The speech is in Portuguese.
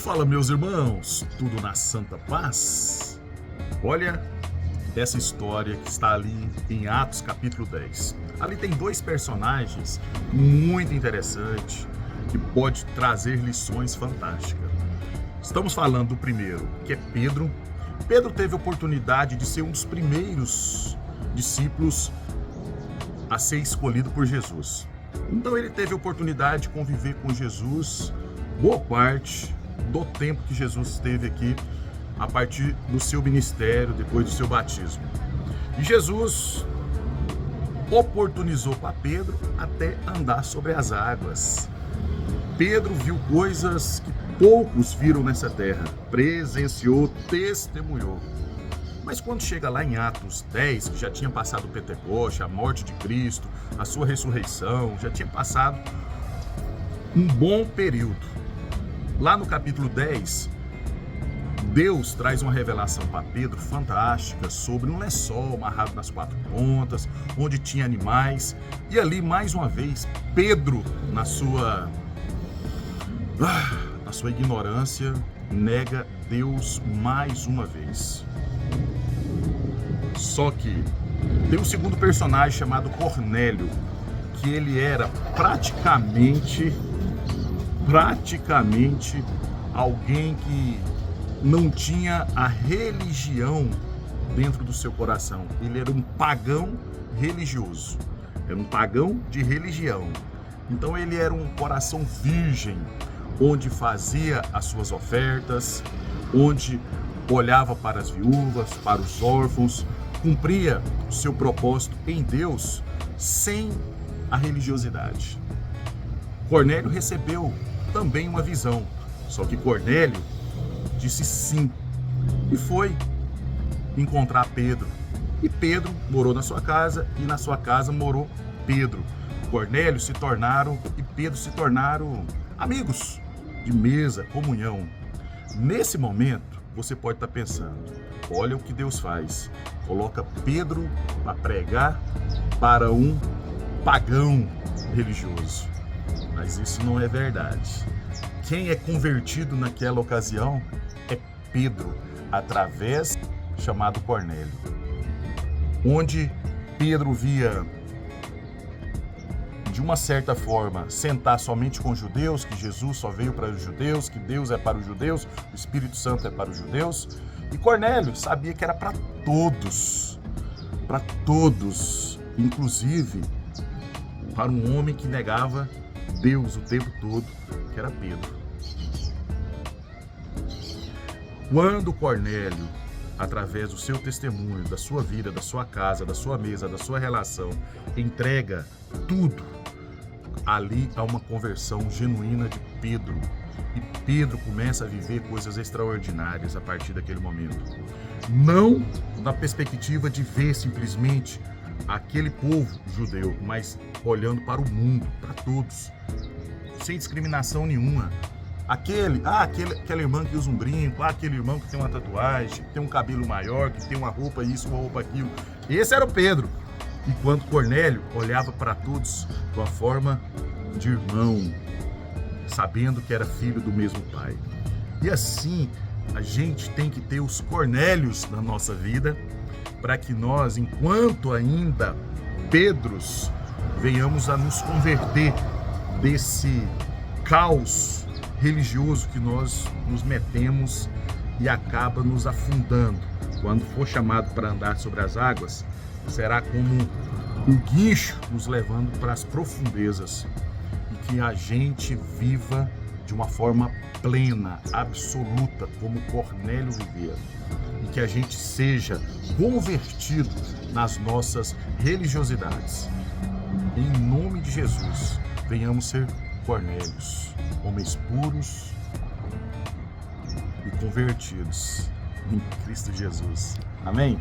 Fala, meus irmãos, tudo na santa paz? Olha essa história que está ali em Atos capítulo 10. Ali tem dois personagens muito interessantes que pode trazer lições fantásticas. Estamos falando do primeiro, que é Pedro. Pedro teve a oportunidade de ser um dos primeiros discípulos a ser escolhido por Jesus. Então ele teve a oportunidade de conviver com Jesus boa parte do tempo que Jesus esteve aqui, a partir do seu ministério, depois do seu batismo. E Jesus oportunizou para Pedro até andar sobre as águas. Pedro viu coisas que poucos viram nessa terra, presenciou, testemunhou. Mas quando chega lá em Atos 10, que já tinha passado o Pentecoste, a morte de Cristo, a sua ressurreição, já tinha passado um bom período. Lá no capítulo 10, Deus traz uma revelação para Pedro fantástica sobre um lençol amarrado nas quatro pontas, onde tinha animais. E ali, mais uma vez, Pedro, na sua ignorância, nega Deus mais uma vez. Só que tem um segundo personagem chamado Cornélio, que ele era praticamente alguém que não tinha a religião dentro do seu coração. Ele era um pagão religioso, era um pagão de religião. Então ele era um coração virgem, onde fazia as suas ofertas, onde olhava para as viúvas, para os órfãos, cumpria o seu propósito em Deus sem a religiosidade. Cornélio recebeu também uma visão, só que Cornélio disse sim e foi encontrar Pedro. E Pedro morou na sua casa e na sua casa morou Pedro. Cornélio e Pedro se tornaram amigos de mesa, comunhão. Nesse momento, você pode estar pensando, olha o que Deus faz. Coloca Pedro para pregar para um pagão religioso. Mas isso não é verdade. Quem é convertido naquela ocasião é Pedro, através chamado Cornélio. Onde Pedro via, de uma certa forma, sentar somente com os judeus, que Jesus só veio para os judeus, que Deus é para os judeus, o Espírito Santo é para os judeus. E Cornélio sabia que era para todos, inclusive para um homem que negava Deus o tempo todo, que era Pedro. Quando Cornélio, através do seu testemunho, da sua vida, da sua casa, da sua mesa, da sua relação, entrega tudo, ali há uma conversão genuína de Pedro. E Pedro começa a viver coisas extraordinárias a partir daquele momento. Não na perspectiva de ver simplesmente aquele povo judeu, mas olhando para o mundo, para todos, sem discriminação nenhuma. Aquela irmã que usa um brinco, aquele irmão que tem uma tatuagem, que tem um cabelo maior, que tem uma roupa isso, uma roupa aquilo. Esse era o Pedro. Enquanto Cornélio olhava para todos de uma forma de irmão, sabendo que era filho do mesmo pai. E assim, a gente tem que ter os Cornélios na nossa vida, para que nós, enquanto ainda Pedros, venhamos a nos converter desse caos religioso que nós nos metemos e acaba nos afundando. Quando for chamado para andar sobre as águas, será como um guincho nos levando para as profundezas, e que a gente viva de uma forma plena, absoluta, como Cornélio vivia, e que a gente seja convertido nas nossas religiosidades. Em nome de Jesus, venhamos ser Cornélios, homens puros e convertidos em Cristo Jesus. Amém?